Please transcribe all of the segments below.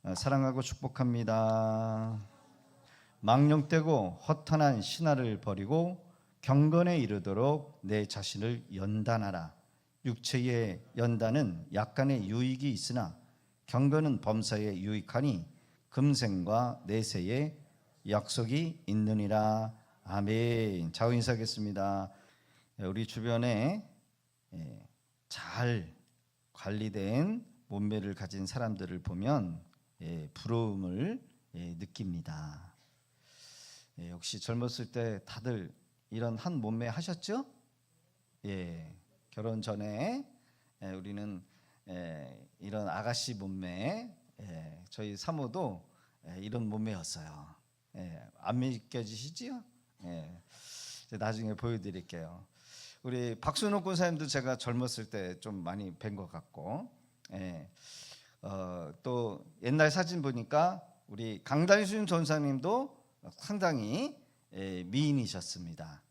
사랑하고 축복합니다. 망령되고 허탄한 신화를 버리고 경건에 이르도록 내 자신을 연단하라. 육체의 연단은 약간의 유익이 있으나 경건은 범사에 유익하니 금생과 내세에 약속이 있느니라. 아멘. 좌우 인사하겠습니다. 우리 주변에 잘 관리된 몸매를 가진 사람들을 보면 부러움을 느낍니다. 혹시 젊었을 때 다들 이런 한 몸매 하셨죠? 결혼 전에 우리는 이런 아가씨 몸매, 저희 사모도 이런 몸매였어요. 안 믿겨지시지요? 나중에 보여드릴게요. 우리 박순옥 군사님도 제가 젊었을 때 좀 많이 뵌 것 같고, 또 옛날 사진 보니까 우리 강달순 전사님도 상당히 미인이셨습니다.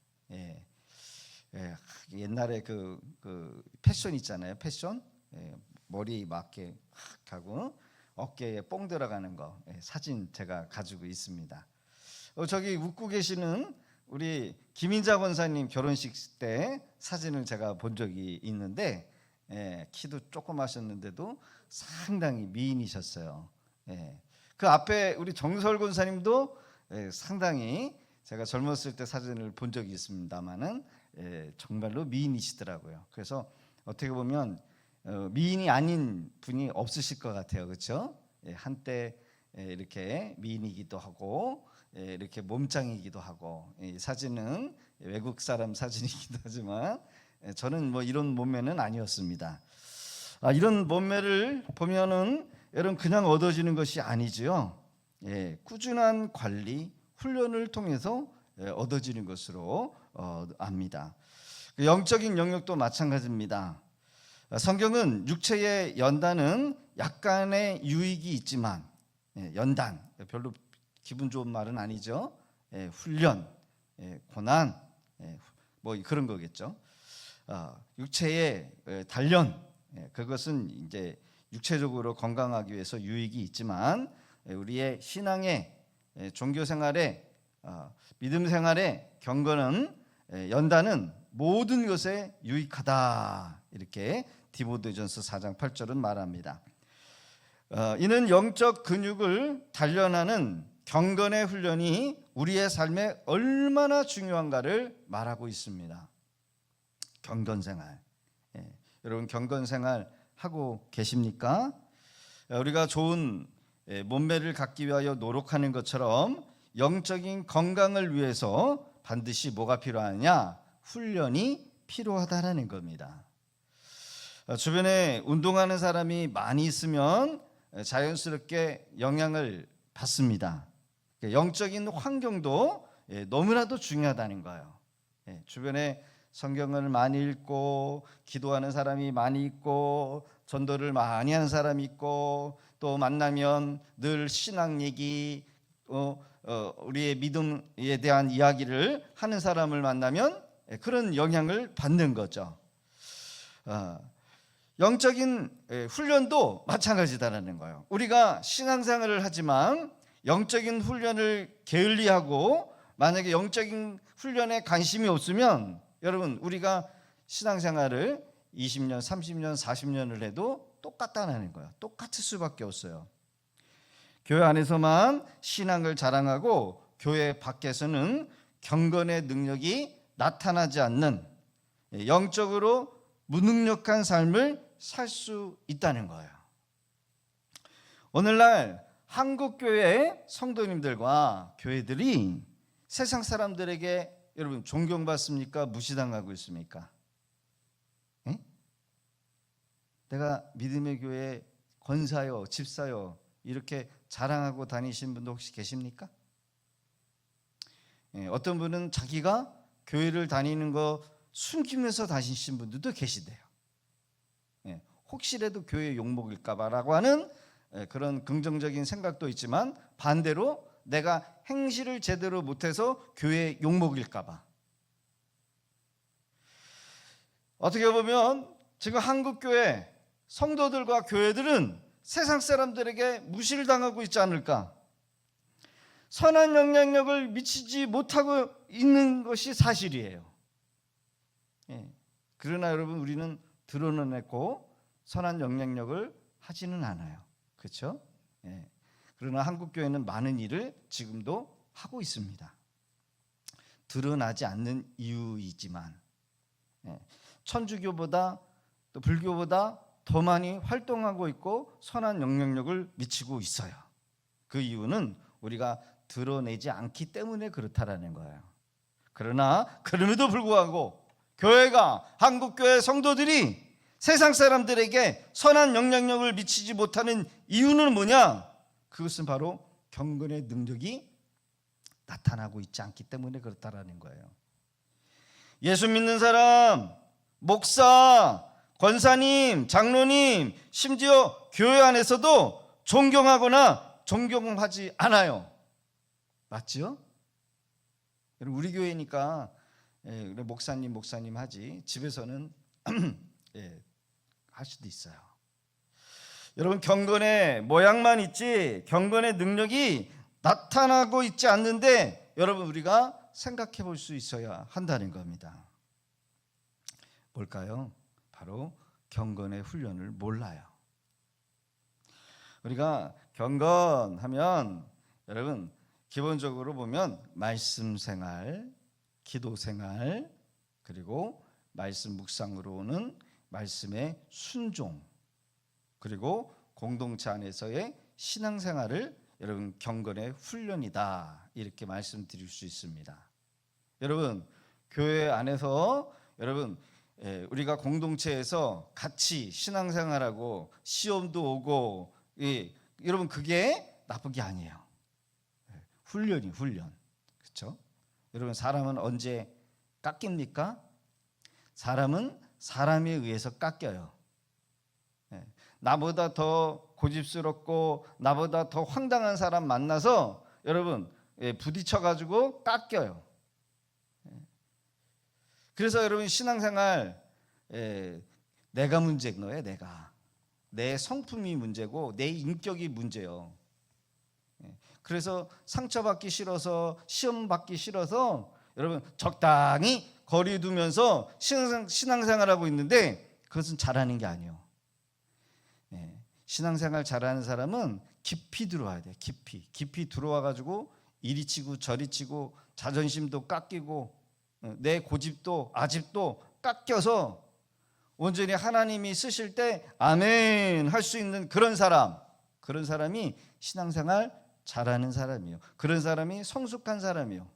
옛날에 그 패션 있잖아요. 패션 머리 맞게 하고 어깨에 뽕 들어가는 거 사진 제가 가지고 있습니다. 저기 웃고 계시는 우리 김인자 권사님 결혼식 때 사진을 제가 본 적이 있는데 키도 조그마셨는데도 상당히 미인이셨어요. 그 앞에 우리 정설 권사님도 상당히 제가 젊었을 때 사진을 본 적이 있습니다만은 정말로 미인이시더라고요. 그래서 어떻게 보면 미인이 아닌 분이 없으실 것 같아요. 그렇죠? 한때 이렇게 미인이기도 하고 이렇게 몸짱이기도 하고, 이 사진은 외국 사람 사진이기도 하지만 저는 뭐 이런 몸매는 아니었습니다. 이런 몸매를 보면은 여러분 그냥 얻어지는 것이 아니지요. 꾸준한 관리, 훈련을 통해서 얻어지는 것으로 압니다. 영적인 영역도 마찬가지입니다. 성경은 육체의 연단은 약간의 유익이 있지만, 연단 별로 기분 좋은 말은 아니죠. 훈련, 고난, 뭐 그런 거겠죠. 육체의 단련, 그것은 이제 육체적으로 건강하기 위해서 유익이 있지만 우리의 신앙의 종교 생활에 믿음 생활의 경건은 연단은 모든 것에 유익하다. 이렇게 디모데전서 4장 8절은 말합니다. 이는 영적 근육을 단련하는 경건의 훈련이 우리의 삶에 얼마나 중요한가를 말하고 있습니다. 경건생활, 여러분 경건생활 하고 계십니까? 우리가 좋은 몸매를 갖기 위하여 노력하는 것처럼 영적인 건강을 위해서 반드시 뭐가 필요하냐? 훈련이 필요하다라는 겁니다. 주변에 운동하는 사람이 많이 있으면 자연스럽게 영향을 받습니다. 영적인 환경도 너무나도 중요하다는 거예요. 주변에 성경을 많이 읽고 기도하는 사람이 많이 있고 전도를 많이 하는 사람이 있고 또 만나면 늘 신앙 얘기, 우리의 믿음에 대한 이야기를 하는 사람을 만나면 그런 영향을 받는 거죠. 영적인 훈련도 마찬가지다라는 거예요. 우리가 신앙생활을 하지만 영적인 훈련을 게을리하고 만약에 영적인 훈련에 관심이 없으면 여러분 우리가 신앙생활을 20년, 30년, 40년을 해도 똑같다는 거예요. 똑같을 수밖에 없어요. 교회 안에서만 신앙을 자랑하고 교회 밖에서는 경건의 능력이 나타나지 않는 영적으로 무능력한 삶을 살 수 있다는 거예요. 오늘날 한국교회 성도님들과 교회들이 세상 사람들에게 여러분 존경받습니까? 무시당하고 있습니까? 내가 믿음의 교회 권사요, 집사요 이렇게 자랑하고 다니신 분도 혹시 계십니까? 어떤 분은 자기가 교회를 다니는 거 숨기면서 다니신 분들도 계시대요. 혹시라도 교회 욕먹을까 봐라고 하는 그런 긍정적인 생각도 있지만 반대로 내가 행실을 제대로 못해서 교회 욕먹을까 봐. 어떻게 보면 지금 한국교회 성도들과 교회들은 세상 사람들에게 무시를 당하고 있지 않을까? 선한 영향력을 미치지 못하고 있는 것이 사실이에요. 그러나 여러분, 우리는 드러내고 선한 영향력을 하지는 않아요. 그렇죠? 그러나 한국교회는 많은 일을 지금도 하고 있습니다. 드러나지 않는 이유이지만 천주교보다 또 불교보다 더 많이 활동하고 있고 선한 영향력을 미치고 있어요. 그 이유는 우리가 드러내지 않기 때문에 그렇다라는 거예요. 그러나 그럼에도 불구하고 교회가, 한국교회 성도들이 세상 사람들에게 선한 영향력을 미치지 못하는 이유는 뭐냐? 그것은 바로 경건의 능력이 나타나고 있지 않기 때문에 그렇다라는 거예요. 예수 믿는 사람, 목사, 권사님, 장로님, 심지어 교회 안에서도 존경하거나 존경하지 않아요. 맞죠? 우리 교회니까 목사님 하지, 집에서는 할 수도 있어요. 여러분, 경건의 모양만 있지 경건의 능력이 나타나고 있지 않는데 여러분, 우리가 생각해 볼 수 있어야 한다는 겁니다. 뭘까요? 바로 경건의 훈련을 몰라요. 우리가 경건하면 여러분, 기본적으로 보면 말씀 생활, 기도 생활, 그리고 말씀 묵상으로는 말씀의 순종, 그리고 공동체 안에서의 신앙생활을 여러분 경건의 훈련이다, 이렇게 말씀드릴 수 있습니다. 여러분, 교회 안에서 여러분 우리가 공동체에서 같이 신앙생활하고 시험도 오고, 여러분 그게 나쁜 게 아니에요. 훈련이 훈련. 그렇죠? 여러분, 사람은 언제 깎입니까? 사람은 사람에 의해서 깎여요. 나보다 더 고집스럽고 나보다 더 황당한 사람 만나서 여러분 부딪혀가지고 깎여요. 그래서 여러분, 신앙생활 내가 문제인 거예요. 내 성품이 문제고 내 인격이 문제예요. 그래서 상처받기 싫어서, 시험 받기 싫어서 여러분 적당히 거리 두면서 신앙생활하고 있는데 그것은 잘하는 게 아니에요. 신앙생활 잘하는 사람은 깊이 들어와야 돼요. 깊이 들어와가지고 이리 치고 저리 치고 자존심도 깎이고 내 고집도 아집도 깎여서 온전히 하나님이 쓰실 때 아멘 할 수 있는 그런 사람이 신앙생활 잘하는 사람이에요. 그런 사람이 성숙한 사람이에요.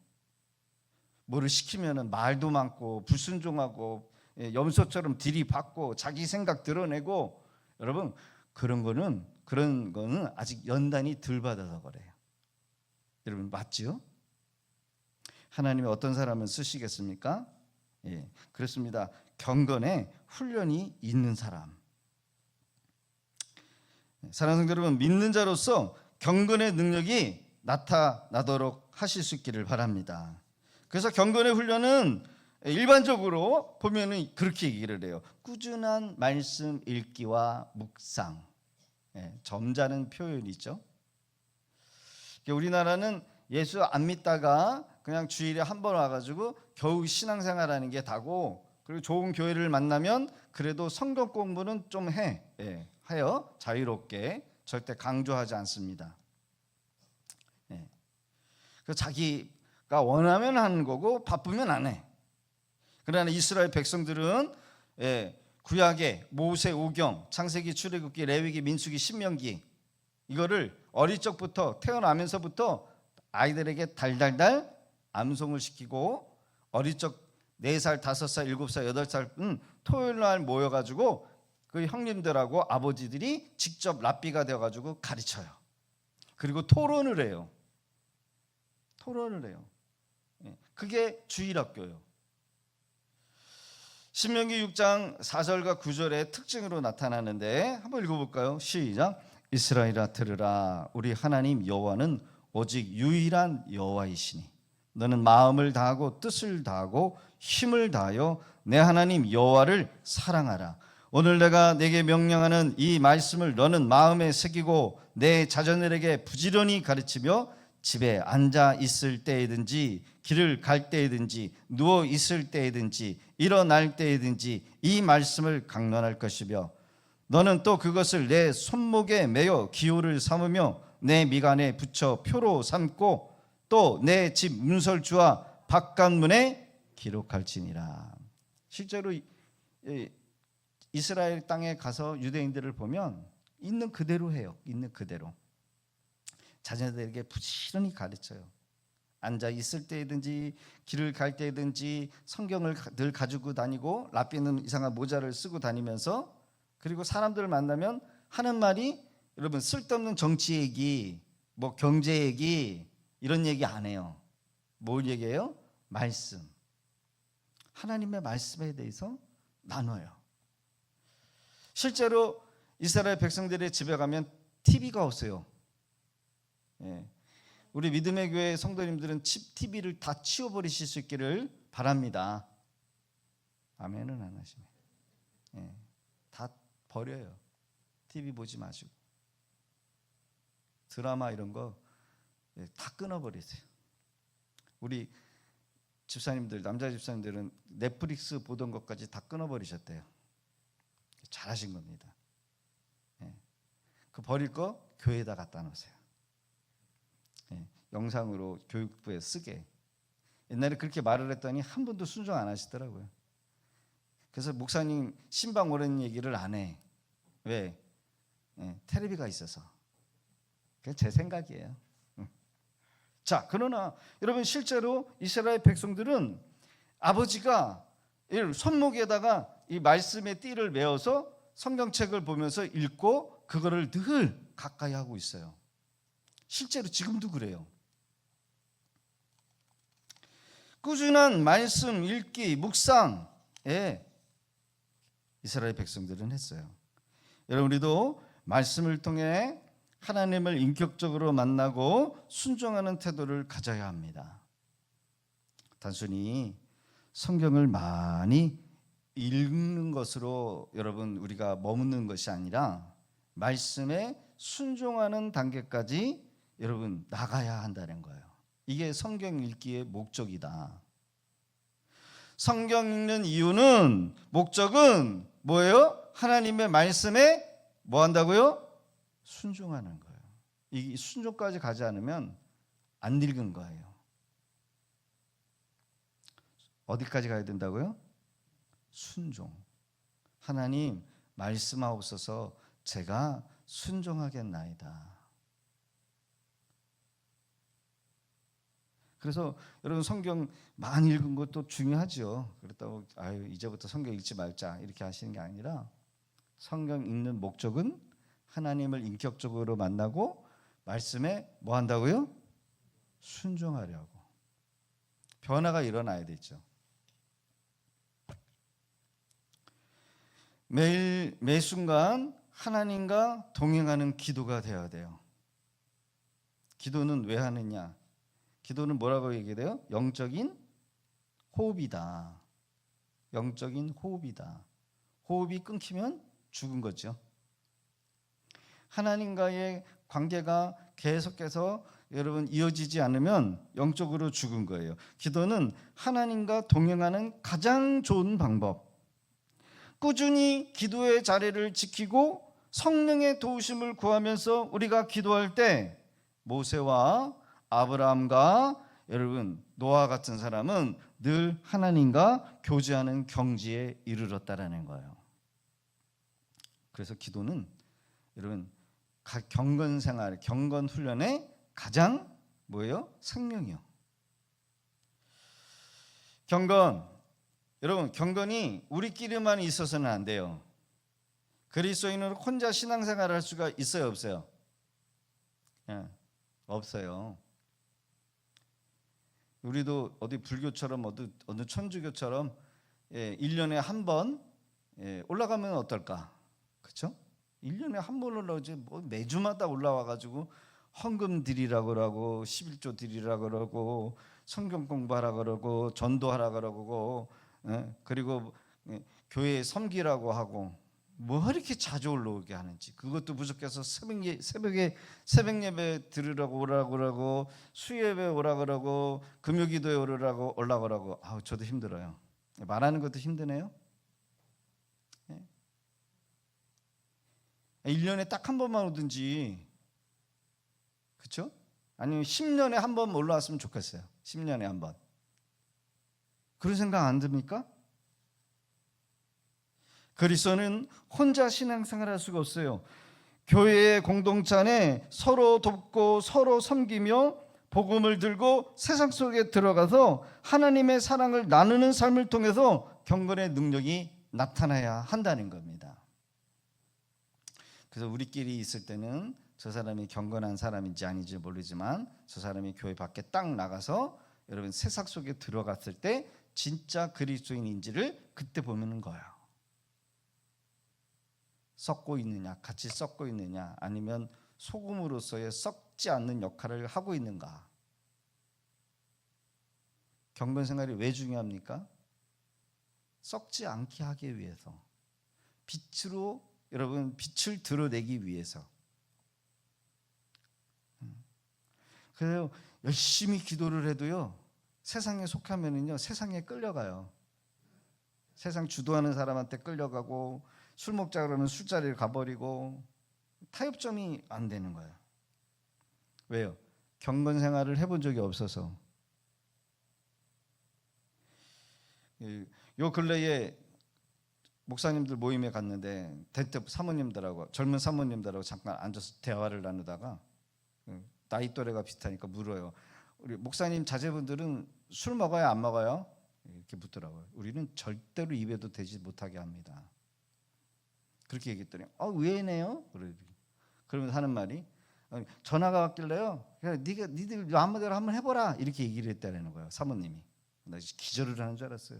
뭐를 시키면은 말도 많고 불순종하고 염소처럼 들이받고 자기 생각 드러내고, 여러분 그런 거는 아직 연단이 덜 받아서 그래요. 여러분 맞죠? 하나님이 어떤 사람을 쓰시겠습니까? 그렇습니다. 경건의 훈련이 있는 사람. 사랑하는 성도 여러분, 믿는 자로서 경건의 능력이 나타나도록 하실 수 있기를 바랍니다. 그래서 경건의 훈련은 일반적으로 보면은 그렇게 얘기를 해요. 꾸준한 말씀 읽기와 묵상. 점잖은 표현이죠. 우리나라는 예수 안 믿다가 그냥 주일에 한 번 와가지고 겨우 신앙생활하는 게 다고, 그리고 좋은 교회를 만나면 그래도 성경 공부는 좀 하여 자유롭게, 절대 강조하지 않습니다. 그 자기가 원하면 하는 거고 바쁘면 안 해. 그러나 이스라엘 백성들은 구약의 모세 오경, 창세기, 출애굽기, 레위기, 민수기, 신명기, 이거를 어릴 적부터, 태어나면서부터 아이들에게 달달달 암송을 시키고, 어릴 적 4살, 5살, 7살, 8살 토요일 날 모여가지고 그 형님들하고 아버지들이 직접 랍비가 되어가지고 가르쳐요. 그리고 토론을 해요. 그게 주일학교예요. 신명기 6장 4절과 9절의 특징으로 나타나는데 한번 읽어볼까요? 시작. 이스라엘아 들으라. 우리 하나님 여호와는 오직 유일한 여호와이시니 너는 마음을 다하고 뜻을 다하고 힘을 다하여 내 하나님 여호와를 사랑하라. 오늘 내가 내게 명령하는 이 말씀을 너는 마음에 새기고 내 자녀들에게 부지런히 가르치며 집에 앉아 있을 때이든지 길을 갈 때이든지 누워 있을 때이든지 일어날 때이든지 이 말씀을 강론할 것이며 너는 또 그것을 내 손목에 매어 기호를 삼으며 내 미간에 붙여 표로 삼고 또 내 집 문설주와 바깥문에 기록할지니라. 실제로 이스라엘 땅에 가서 유대인들을 보면 있는 그대로 해요. 있는 그대로 자녀들에게 부지런히 가르쳐요. 앉아 있을 때든지 길을 갈 때든지 성경을 늘 가지고 다니고 라삐는 이상한 모자를 쓰고 다니면서, 그리고 사람들을 만나면 하는 말이 여러분 쓸데없는 정치 얘기, 뭐 경제 얘기 이런 얘기 안 해요. 뭘 얘기해요? 말씀. 하나님의 말씀에 대해서 나눠요. 실제로 이스라엘 백성들의 집에 가면 TV가 없어요. 우리 믿음의 교회 성도님들은 TV를 다 치워버리실 수 있기를 바랍니다. 아멘은 안 하시네. 다 버려요. TV 보지 마시고 드라마 이런 거 다 끊어버리세요. 우리 집사님들, 남자 집사님들은 넷플릭스 보던 것까지 다 끊어버리셨대요. 잘하신 겁니다. 그 버릴 거 교회에다 갖다 놓으세요. 영상으로 교육부에 쓰게. 옛날에 그렇게 말을 했더니 한 번도 순종 안 하시더라고요. 그래서 목사님 신방 오라는 얘기를 안 해. 왜? 텔레비가 있어서. 그게 제 생각이에요. 자, 그러나 여러분 실제로 이스라엘 백성들은 아버지가 손목에다가 이 말씀의 띠를 메어서 성경책을 보면서 읽고 그거를 늘 가까이 하고 있어요. 실제로 지금도 그래요. 꾸준한 말씀 읽기, 묵상에 이스라엘 백성들은 했어요. 여러분 우리도 말씀을 통해 하나님을 인격적으로 만나고 순종하는 태도를 가져야 합니다. 단순히 성경을 많이 읽는 것으로 여러분 우리가 머무는 것이 아니라 말씀에 순종하는 단계까지 여러분 나가야 한다는 거예요. 이게 성경 읽기의 목적이다. 성경 읽는 이유는, 목적은 뭐예요? 하나님의 말씀에 뭐 한다고요? 순종하는 거예요. 이 순종까지 가지 않으면 안 읽은 거예요. 어디까지 가야 된다고요? 순종. 하나님 말씀하옵소서 제가 순종하겠나이다. 그래서 여러분 성경 많이 읽은 것도 중요하죠. 그렇다고 이제부터 성경 읽지 말자 이렇게 하시는 게 아니라 성경 읽는 목적은 하나님을 인격적으로 만나고 말씀에 뭐 한다고요? 순종하려고. 변화가 일어나야 되죠. 매 순간 하나님과 동행하는 기도가 되어야 돼요. 기도는 왜 하느냐? 기도는 뭐라고 얘기해요? 영적인 호흡이다. 영적인 호흡이다. 호흡이 끊기면 죽은 거죠. 하나님과의 관계가 계속해서 여러분 이어지지 않으면 영적으로 죽은 거예요. 기도는 하나님과 동행하는 가장 좋은 방법. 꾸준히 기도의 자리를 지키고 성령의 도우심을 구하면서 우리가 기도할 때 모세와 아브라함과 여러분 노아 같은 사람은 늘 하나님과 교제하는 경지에 이르렀다라는 거예요. 그래서 기도는 여러분 경건 생활, 경건 훈련의 가장 뭐예요? 생명이요. 경건, 여러분 경건이 우리끼리만 있어서는 안 돼요. 그리스도인은 혼자 신앙생활을 할 수가 있어요, 없어요? 없어요. 우리도 어디 불교처럼 어느 천주교처럼 1년에 한 번 올라가면 어떨까? 그렇죠? 1년에 한 번 올라오지 뭐 매주마다 올라와가지고 헌금 드리라고 그러고 11조 드리라고 그러고 성경 공부하라고 그러고 전도하라고 그러고 그리고 교회 섬기라고 하고 뭐 이렇게 자주 올라오게 하는지. 그것도 부족해서 새벽 예배 들으라고 오라고 수요예배 오라고 금요기도에 올라가라고. 아우 저도 힘들어요. 말하는 것도 힘드네요. 1년에 딱 한 번만 오든지, 그렇죠? 아니면 10년에 한 번 올라왔으면 좋겠어요. 10년에 한 번. 그런 생각 안 듭니까? 그리스도는 혼자 신앙생활할 수가 없어요. 교회의 공동체 안에 서로 돕고 서로 섬기며 복음을 들고 세상 속에 들어가서 하나님의 사랑을 나누는 삶을 통해서 경건의 능력이 나타나야 한다는 겁니다. 그래서 우리끼리 있을 때는 저 사람이 경건한 사람인지 아닌지 모르지만 저 사람이 교회 밖에 딱 나가서 여러분 세상 속에 들어갔을 때 진짜 그리스도인인지를 그때 보는 거예요. 썩고 있느냐, 같이 썩고 있느냐, 아니면 소금으로서의 썩지 않는 역할을 하고 있는가. 경건 생활이 왜 중요합니까? 썩지 않게 하기 위해서, 빛으로 여러분 빛을 드러내기 위해서. 그래서 열심히 기도를 해도요, 세상에 속하면은요 세상에 끌려가요. 세상 주도하는 사람한테 끌려가고, 술 먹자 그러면 술자리를 가버리고, 타협점이 안 되는 거예요. 왜요? 경건 생활을 해본 적이 없어서. 요 근래에 목사님들 모임에 갔는데 대퇴 사모님들하고, 젊은 사모님들하고 잠깐 앉아서 대화를 나누다가 나이 또래가 비슷하니까 물어요. 우리 목사님 자제분들은 술 먹어요, 안 먹어요? 이렇게 묻더라고요. 우리는 절대로 입에도 대지 못하게 합니다. 그렇게 얘기했더니 의외네요. 그러면서 하는 말이, 전화가 왔길래요, 니들 마음대로 한번 해보라, 이렇게 얘기를 했다는 거예요. 사모님이. 나 기절을 하는 줄 알았어요.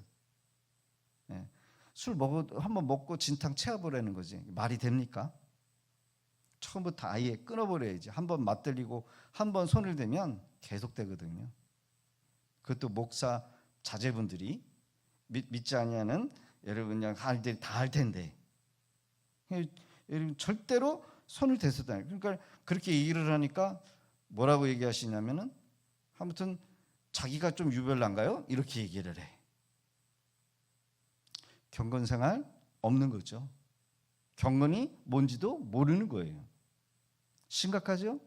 네. 술 한번 먹고 진탕 채워보라는 거지. 말이 됩니까? 처음부터 아예 끊어버려야지. 한번 맛들리고 한번 손을 대면 계속 되거든요. 그것도 목사 자제분들이 믿지 아니하는 여러분 그냥 할들이 다 할 텐데, 여러분 절대로 손을 대서도 안 해요. 그러니까 그렇게 얘기를 하니까 뭐라고 얘기하시냐면은, 아무튼 자기가 좀 유별난가요? 이렇게 얘기를 해. 경건생활 없는 거죠. 경건이 뭔지도 모르는 거예요. 심각하죠?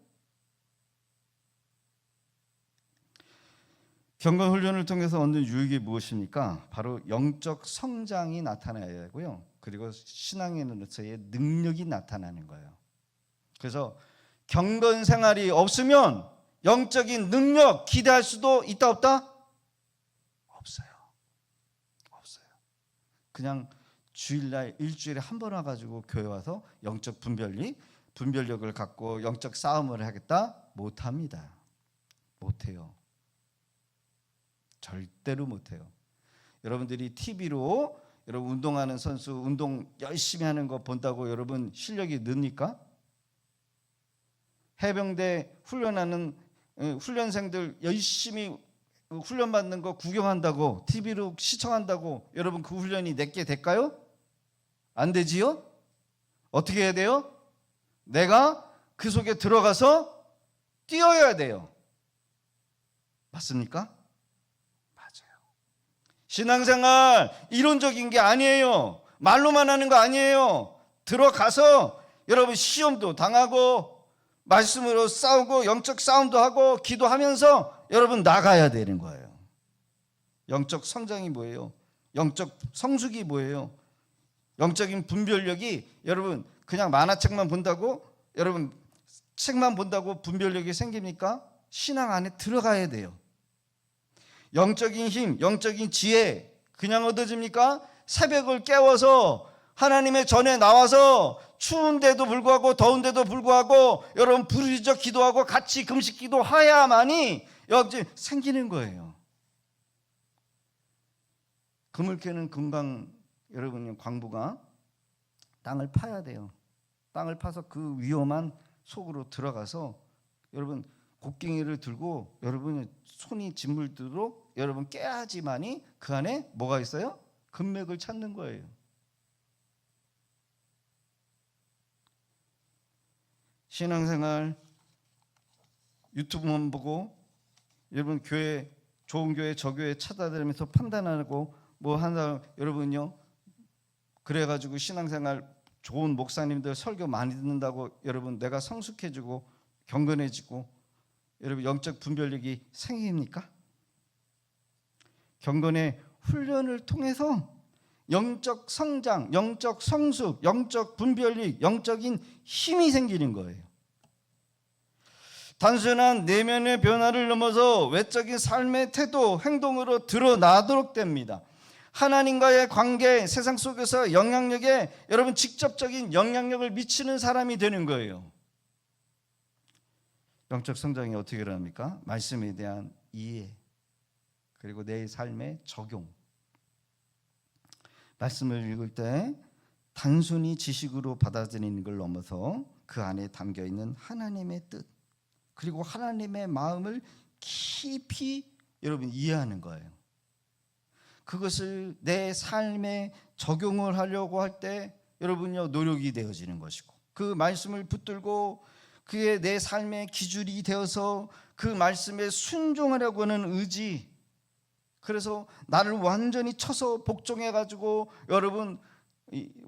경건 훈련을 통해서 얻는 유익이 무엇입니까? 바로 영적 성장이 나타나야 하고요. 그리고 신앙인으로서의 능력이 나타나는 거예요. 그래서 경건 생활이 없으면 영적인 능력 기대할 수도 있다 없다? 없어요. 그냥 주일날 일주일에 한 번 와가지고 교회 와서 영적 분별력을 갖고 영적 싸움을 하겠다? 못합니다. 못해요. 절대로 못해요. 여러분들이 TV로 여러분 운동하는 선수 운동 열심히 하는 거 본다고 여러분 실력이 늡니까? 해병대 훈련하는 훈련생들 열심히 훈련 받는 거 구경한다고, TV로 시청한다고 여러분 그 훈련이 내게 될까요? 안 되지요? 어떻게 해야 돼요? 내가 그 속에 들어가서 뛰어야 돼요. 맞습니까? 맞아요. 신앙생활 이론적인 게 아니에요. 말로만 하는 거 아니에요. 들어가서 여러분 시험도 당하고 말씀으로 싸우고 영적 싸움도 하고 기도하면서 여러분 나가야 되는 거예요. 영적 성장이 뭐예요? 영적 성숙이 뭐예요? 영적인 분별력이, 여러분 그냥 만화책만 본다고, 여러분 책만 본다고 분별력이 생깁니까? 신앙 안에 들어가야 돼요. 영적인 힘, 영적인 지혜 그냥 얻어집니까? 새벽을 깨워서 하나님의 전에 나와서 추운데도 불구하고 더운데도 불구하고 여러분 부르짖어 기도하고 같이 금식 기도해야만이 여기 생기는 거예요. 금을 캐는 금강 여러분 광부가 땅을 파야 돼요. 땅을 파서 그 위험한 속으로 들어가서 여러분 곡괭이를 들고 여러분의 손이 짓물도록 여러분 깨야지만이 그 안에 뭐가 있어요? 금맥을 찾는 거예요. 신앙생활 유튜브만 보고 여러분 교회 좋은 교회 저 교회 찾아다니면서 판단하고 뭐 한다 여러분요. 그래가지고 신앙생활 좋은 목사님들 설교 많이 듣는다고 여러분 내가 성숙해지고 경건해지고 여러분 영적 분별력이 생깁니까? 경건의 훈련을 통해서 영적 성장, 영적 성숙, 영적 분별력, 영적인 힘이 생기는 거예요. 단순한 내면의 변화를 넘어서 외적인 삶의 태도, 행동으로 드러나도록 됩니다. 하나님과의 관계, 세상 속에서 영향력에 여러분 직접적인 영향력을 미치는 사람이 되는 거예요. 영적 성장이 어떻게 일어납니까? 말씀에 대한 이해, 그리고 내 삶의 적용. 말씀을 읽을 때 단순히 지식으로 받아들이는 걸 넘어서 그 안에 담겨있는 하나님의 뜻, 그리고 하나님의 마음을 깊이 여러분 이해하는 거예요. 그것을 내 삶에 적용을 하려고 할 때 여러분요 노력이 되어지는 것이고, 그 말씀을 붙들고 그의 내 삶의 기준이 되어서 그 말씀에 순종하려고 하는 의지, 그래서 나를 완전히 쳐서 복종해 가지고 여러분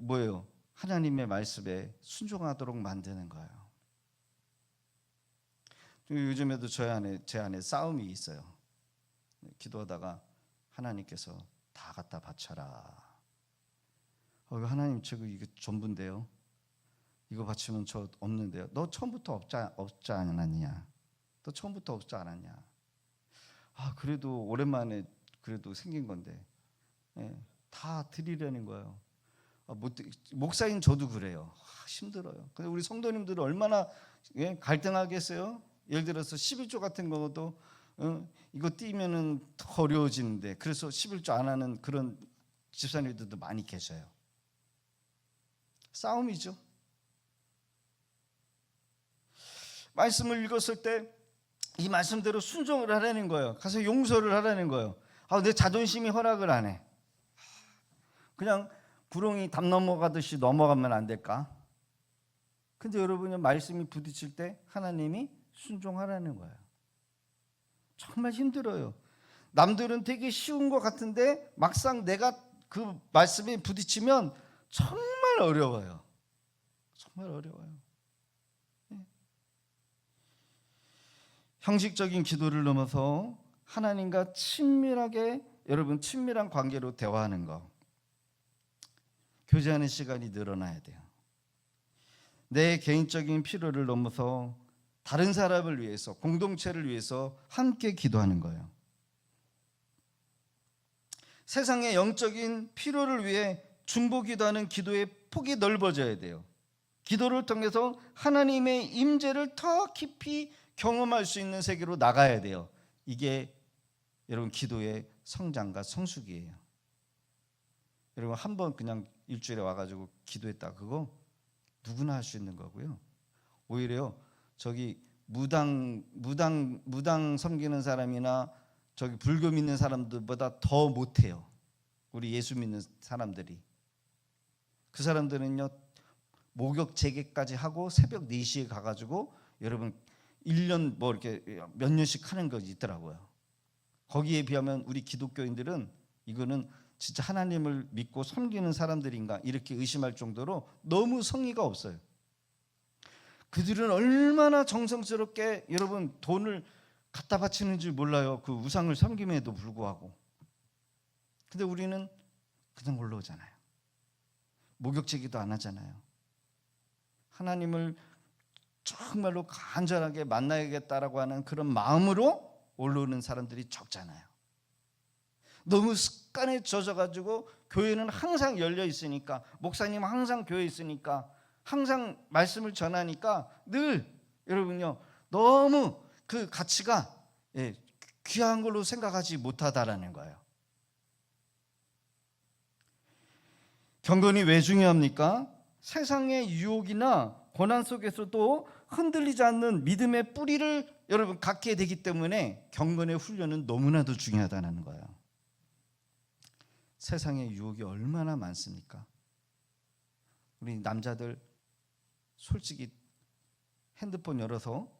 뭐예요? 하나님의 말씀에 순종하도록 만드는 거예요. 요즘에도 제 안에 싸움이 있어요. 기도하다가 하나님께서 다 갖다 바쳐라. 하나님 이거 전부인데요. 이거 바치면 저 없는데요. 너 처음부터 없지 않았냐? 너 처음부터 없지 않았냐? 그래도 오랜만에 그래도 생긴 건데 다 드리려는 거예요. 목사인 저도 그래요. 힘들어요. 근데 우리 성도님들은 얼마나 갈등하겠어요? 예를 들어서 11조 같은 것도 이거 띄면은 더 어려워지는데, 그래서 11조 안 하는 그런 집사님들도 많이 계셔요. 싸움이죠. 말씀을 읽었을 때 이 말씀대로 순종을 하라는 거예요. 가서 용서를 하라는 거예요. 내 자존심이 허락을 안 해. 그냥 구렁이 담 넘어가듯이 넘어가면 안 될까? 근데 여러분이 말씀이 부딪힐 때 하나님이 순종하라는 거예요. 정말 힘들어요. 남들은 되게 쉬운 것 같은데 막상 내가 그 말씀에 부딪히면 정말 어려워요. 정말 어려워요. 형식적인 기도를 넘어서 하나님과 친밀하게 여러분 친밀한 관계로 대화하는 것, 교제하는 시간이 늘어나야 돼요. 내 개인적인 필요를 넘어서 다른 사람을 위해서, 공동체를 위해서 함께 기도하는 거예요. 세상의 영적인 필요를 위해 중보기도하는 기도의 폭이 넓어져야 돼요. 기도를 통해서 하나님의 임재를 더 깊이 경험할 수 있는 세계로 나가야 돼요. 이게 여러분 기도의 성장과 성숙이에요. 여러분 한 번 그냥 일주일에 와가지고 기도했다, 그거 누구나 할 수 있는 거고요. 오히려 저기 무당 섬기는 사람이나 저기 불교 믿는 사람들보다 더 못해요. 우리 예수 믿는 사람들이. 그 사람들은요 목욕 재개까지 하고 새벽 4시에 가가지고 여러분 1년 뭐 이렇게 몇 년씩 하는 거 있더라고요. 거기에 비하면 우리 기독교인들은 이거는 진짜 하나님을 믿고 섬기는 사람들인가 이렇게 의심할 정도로 너무 성의가 없어요. 그들은 얼마나 정성스럽게 여러분 돈을 갖다 바치는지 몰라요. 그 우상을 섬김에도 불구하고. 근데 우리는 그냥 올라오잖아요. 목욕제기도 안 하잖아요. 하나님을 정말로 간절하게 만나야겠다라고 하는 그런 마음으로 올라오는 사람들이 적잖아요. 너무 습관에 젖어가지고 교회는 항상 열려 있으니까, 목사님 항상 교회에 있으니까, 항상 말씀을 전하니까 늘 여러분요 너무 그 가치가 귀한 걸로 생각하지 못하다라는 거예요. 경건이 왜 중요합니까? 세상의 유혹이나 고난 속에서도 흔들리지 않는 믿음의 뿌리를 여러분 갖게 되기 때문에 경건의 훈련은 너무나도 중요하다는 거예요. 세상의 유혹이 얼마나 많습니까? 우리 남자들 솔직히 핸드폰 열어서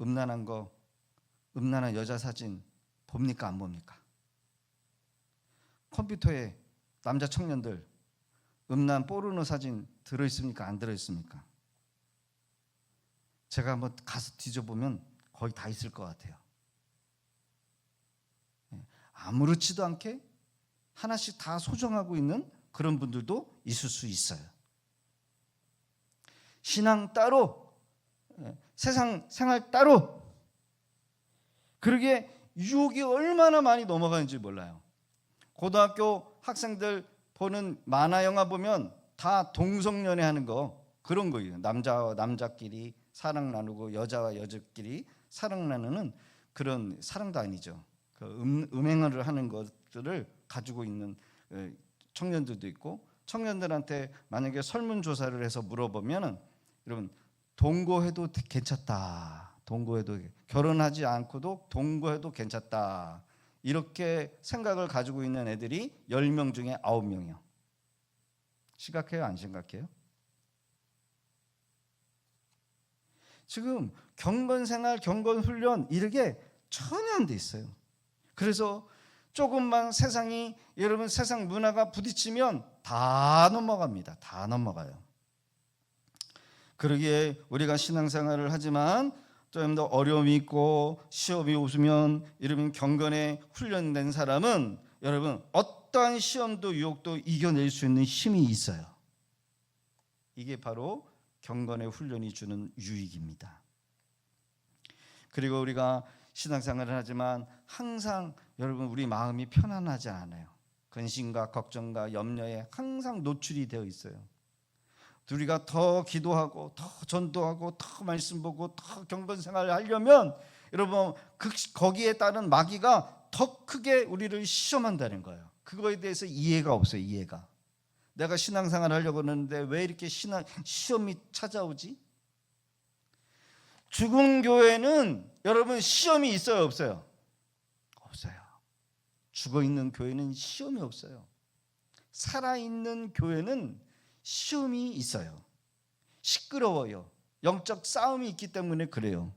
음란한 여자 사진 봅니까 안 봅니까? 컴퓨터에 남자 청년들 음란 포르노 사진 들어있습니까 안 들어있습니까? 제가 한번 가서 뒤져보면 거의 다 있을 것 같아요. 아무렇지도 않게 하나씩 다 소정하고 있는 그런 분들도 있을 수 있어요. 신앙 따로, 세상 생활 따로. 그러기에 유혹이 얼마나 많이 넘어가는지 몰라요. 고등학교 학생들 보는 만화 영화 보면 다 동성연애 하는 거, 그런 거예요. 남자와 남자끼리 사랑 나누고 여자와 여자끼리 사랑 나누는 그런 사랑도 아니죠. 그 음행을 하는 것들을 가지고 있는 청년들도 있고, 청년들한테 만약에 설문조사를 해서 물어보면은 여러분 동거해도 괜찮다, 동거해도 결혼하지 않고도 동거해도 괜찮다, 이렇게 생각을 가지고 있는 애들이 10명 중에 9명이요. 심각해요 안 심각해요? 지금 경건생활, 경건훈련 이렇게 전혀 안 돼 있어요. 그래서 조금만 세상이, 여러분 세상 문화가 부딪히면 다 넘어갑니다. 다 넘어가요. 그러기에 우리가 신앙생활을 하지만 좀 더 어려움이 있고 시험이 오면 이러면 경건에 훈련된 사람은 여러분 어떠한 시험도 유혹도 이겨낼 수 있는 힘이 있어요. 이게 바로 경건의 훈련이 주는 유익입니다. 그리고 우리가 신앙생활을 하지만 항상 여러분 우리 마음이 편안하지 않아요. 근심과 걱정과 염려에 항상 노출이 되어 있어요. 우리가 더 기도하고 더 전도하고 더 말씀 보고 더 경건생활을 하려면 여러분 거기에 따른 마귀가 더 크게 우리를 시험한다는 거예요. 그거에 대해서 이해가 없어요. 이해가. 내가 신앙생활 하려고 하는데 왜 이렇게 시험이 찾아오지? 죽은 교회는 여러분 시험이 있어요 없어요? 없어요. 죽어있는 교회는 시험이 없어요. 살아있는 교회는 시험이 있어요. 시끄러워요. 영적 싸움이 있기 때문에 그래요.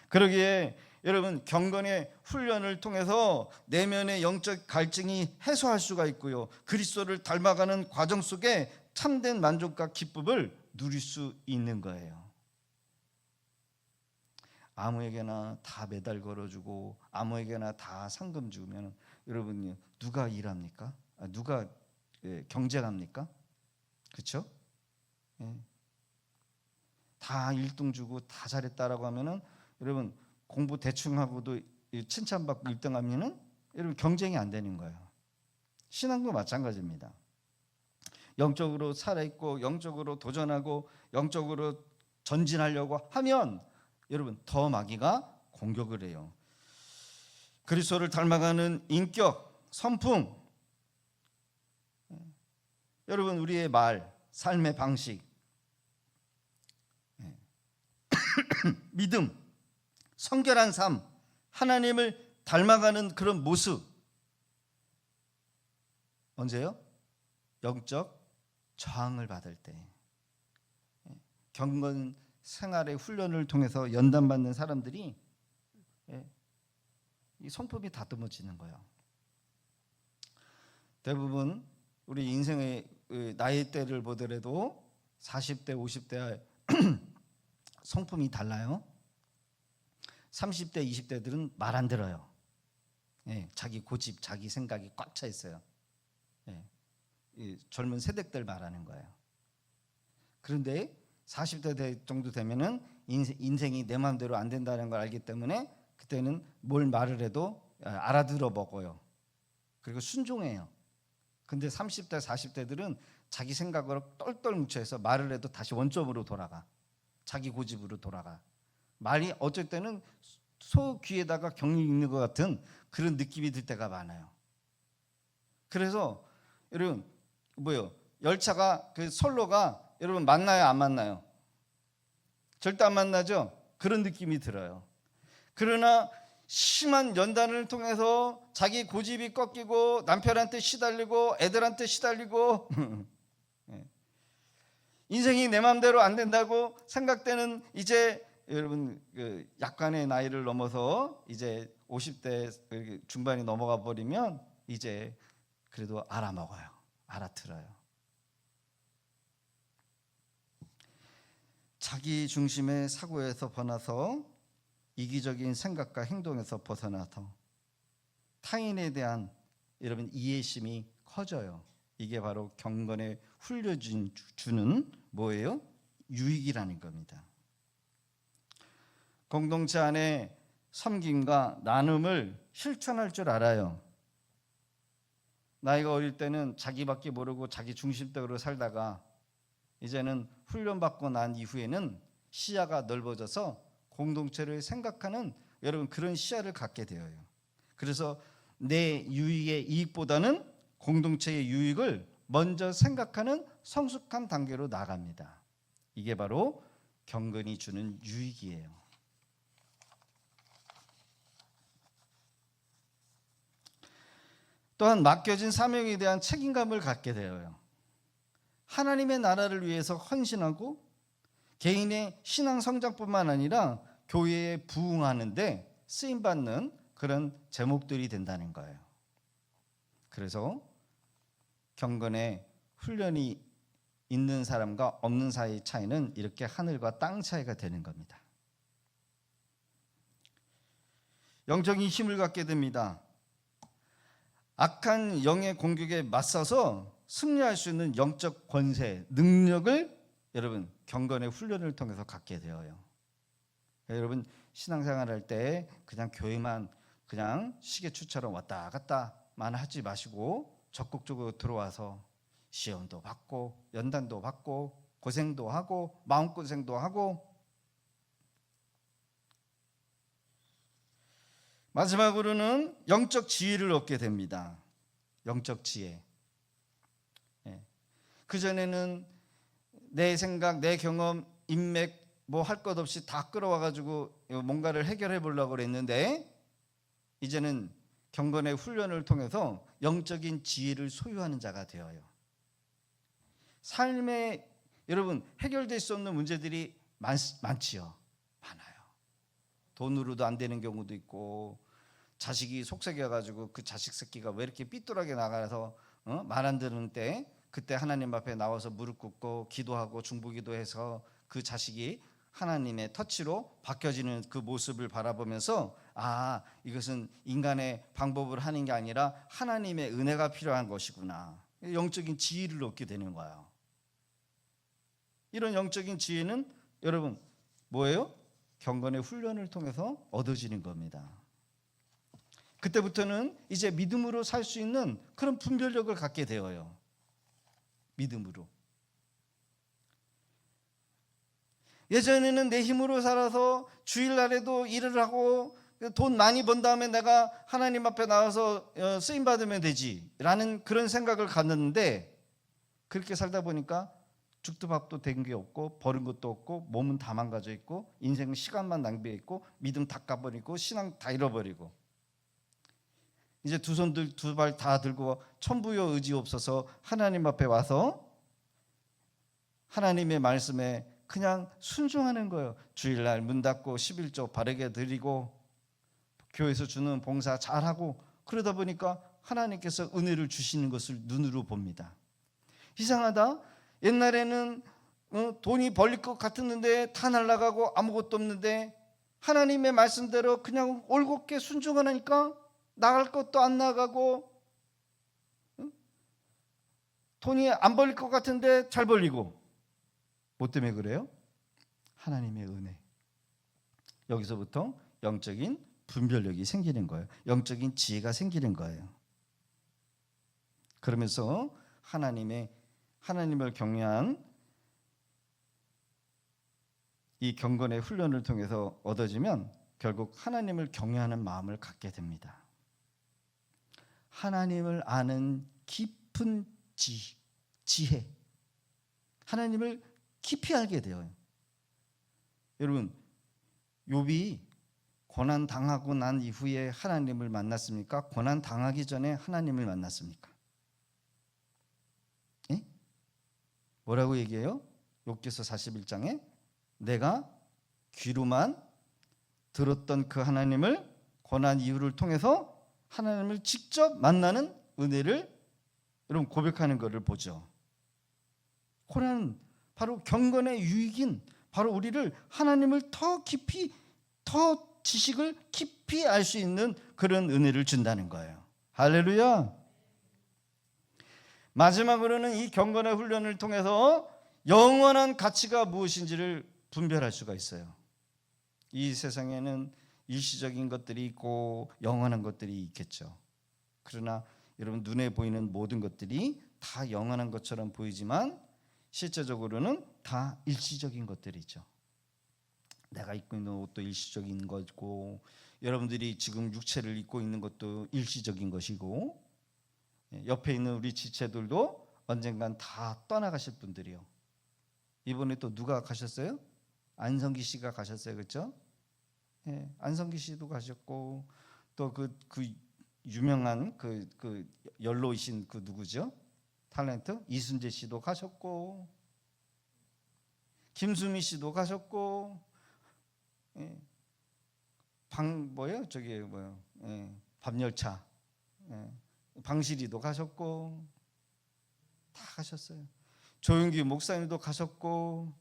그러기에 여러분 경건의 훈련을 통해서 내면의 영적 갈증이 해소할 수가 있고요, 그리스도를 닮아가는 과정 속에 참된 만족과 기쁨을 누릴 수 있는 거예요. 아무에게나 다 메달 걸어주고 아무에게나 다 상금 주면 여러분 누가 일합니까? 누가 경쟁합니까? 그렇죠? 다 1등 주고 다 잘했다라고 하면은 여러분 공부 대충 하고도 칭찬받고 1등 하면은 여러분 경쟁이 안 되는 거예요. 신앙도 마찬가지입니다. 영적으로 살아있고 영적으로 도전하고 영적으로 전진하려고 하면 여러분 더 마귀가 공격을 해요. 그리스도를 닮아가는 인격, 성품, 여러분 우리의 말, 삶의 방식, 믿음, 성결한 삶, 하나님을 닮아가는 그런 모습, 언제요? 영적 저항을 받을 때, 경건 생활의 훈련을 통해서 연단받는 사람들이 이 성품이 다듬어지는 거예요. 대부분 우리 인생의 나이대를 보더라도 40대, 50대 성품이 달라요. 30대, 20대들은 말 안 들어요. 자기 고집, 자기 생각이 꽉 차 있어요. 젊은 세대들 말하는 거예요. 그런데 40대 정도 되면은 인생이 내 마음대로 안 된다는 걸 알기 때문에 그때는 뭘 말을 해도 알아들어 먹어요. 그리고 순종해요. 근데 30대, 40대들은 자기 생각으로 똘똘 뭉쳐서 말을 해도 다시 원점으로 돌아가. 자기 고집으로 돌아가. 말이 어쩔 때는 소 귀에다가 경이 있는 것 같은 그런 느낌이 들 때가 많아요. 그래서 여러분 열차가 그 선로가 여러분 만나요 안 만나요? 절대 안 만나죠? 그런 느낌이 들어요. 그러나 심한 연단을 통해서 자기 고집이 꺾이고 남편한테 시달리고 애들한테 시달리고 인생이 내 마음대로 안 된다고 생각되는 이제 여러분 약간의 나이를 넘어서 이제 50대 중반이 넘어가 버리면 이제 그래도 알아먹어요. 알아들어요. 자기 중심의 사고에서 벗어나서 이기적인 생각과 행동에서 벗어나서 타인에 대한 여러분 이해심이 커져요. 이게 바로 경건에 흘려주는 뭐예요? 유익이라는 겁니다. 공동체 안에 섬김과 나눔을 실천할 줄 알아요. 나이가 어릴 때는 자기밖에 모르고 자기 중심적으로 살다가 이제는 훈련받고 난 이후에는 시야가 넓어져서 공동체를 생각하는 여러분 그런 시야를 갖게 되어요. 그래서 내 유익의 이익보다는 공동체의 유익을 먼저 생각하는 성숙한 단계로 나갑니다. 이게 바로 경건이 주는 유익이에요. 또한 맡겨진 사명에 대한 책임감을 갖게 되어요. 하나님의 나라를 위해서 헌신하고 개인의 신앙 성장뿐만 아니라 교회에 부응하는 데 쓰임받는 그런 제목들이 된다는 거예요. 그래서 경건의 훈련이 있는 사람과 없는 사이의 차이는 이렇게 하늘과 땅 차이가 되는 겁니다. 영적인 힘을 갖게 됩니다. 악한 영의 공격에 맞서서 승리할 수 있는 영적 권세, 능력을 여러분 경건의 훈련을 통해서 갖게 되어요. 여러분 신앙생활할 때 그냥 교회만 그냥 시계추처럼 왔다 갔다만 하지 마시고 적극적으로 들어와서 시험도 받고 연단도 받고 고생도 하고 마음고생도 하고 마지막으로는 영적 지혜를 얻게 됩니다. 영적 지혜. 그전에는 내 생각, 내 경험, 인맥 뭐 할 것 없이 다 끌어와가지고 뭔가를 해결해 보려고 그랬는데 이제는 경건의 훈련을 통해서 영적인 지혜를 소유하는 자가 되어요. 삶에 여러분 해결될 수 없는 문제들이 많지요. 많아요. 돈으로도 안 되는 경우도 있고 자식이 속썩여가지고 그 자식 새끼가 왜 이렇게 삐뚤하게 나가서 말 안 듣는 때 그때 하나님 앞에 나와서 무릎 꿇고 기도하고 중보기도해서 그 자식이 하나님의 터치로 바뀌어지는 그 모습을 바라보면서 아 이것은 인간의 방법을 하는 게 아니라 하나님의 은혜가 필요한 것이구나. 영적인 지혜를 얻게 되는 거예요. 이런 영적인 지혜는 여러분 뭐예요? 경건의 훈련을 통해서 얻어지는 겁니다. 그때부터는 이제 믿음으로 살 수 있는 그런 분별력을 갖게 되어요. 믿음으로. 예전에는 내 힘으로 살아서 주일날에도 일을 하고 돈 많이 번 다음에 내가 하나님 앞에 나와서 쓰임 받으면 되지 라는 그런 생각을 갖는데 그렇게 살다 보니까 죽도 밥도 된 게 없고 버린 것도 없고 몸은 다 망가져 있고 인생은 시간만 낭비해 있고 믿음 다 까버리고 신앙 다 잃어버리고 이제 두 손 두 발 다 들고 천부여 의지 없어서 하나님 앞에 와서 하나님의 말씀에 그냥 순종하는 거예요. 주일날 문 닫고 11조 바르게 드리고 교회에서 주는 봉사 잘하고 그러다 보니까 하나님께서 은혜를 주시는 것을 눈으로 봅니다. 이상하다. 옛날에는 돈이 벌릴 것 같았는데 다 날아가고 아무것도 없는데 하나님의 말씀대로 그냥 올곧게 순종하니까 나갈 것도 안 나가고 돈이 안 벌릴 것 같은데 잘 벌리고 뭐 때문에 그래요? 하나님의 은혜. 여기서부터 영적인 분별력이 생기는 거예요. 영적인 지혜가 생기는 거예요. 그러면서 하나님을 경외한 이 경건의 훈련을 통해서 얻어지면 결국 하나님을 경외하는 마음을 갖게 됩니다. 하나님을 아는 깊은 지혜. 하나님을 깊이 알게 돼요. 여러분, 욥이 고난 당하고 난 이후에 하나님을 만났습니까? 고난 당하기 전에 하나님을 만났습니까? 예? 뭐라고 얘기해요? 욥기서 41장에 내가 귀로만 들었던 그 하나님을 고난 이유를 통해서 하나님을 직접 만나는 은혜를 여러분 고백하는 것을 보죠. 고난은 바로 경건의 유익인 바로 우리를 하나님을 더 깊이 더 지식을 깊이 알 수 있는 그런 은혜를 준다는 거예요. 할렐루야. 마지막으로는 이 경건의 훈련을 통해서 영원한 가치가 무엇인지를 분별할 수가 있어요. 이 세상에는 일시적인 것들이 있고 영원한 것들이 있겠죠. 그러나 여러분 눈에 보이는 모든 것들이 다 영원한 것처럼 보이지만 실제적으로는 다 일시적인 것들이죠. 내가 입고 있는 옷도 일시적인 것이고 여러분들이 지금 육체를 입고 있는 것도 일시적인 것이고 옆에 있는 우리 지체들도 언젠간 다 떠나가실 분들이요. 이번에 또 누가 가셨어요? 안성기 씨가 가셨어요. 그렇죠? 예, 안성기 씨도 가셨고 또 그 유명한 그 연로이신 그 누구죠? 탤런트 이순재 씨도 가셨고 김수미 씨도 가셨고 예, 밤열차 방실이도 가셨고 다 가셨어요. 조용기 목사님도 가셨고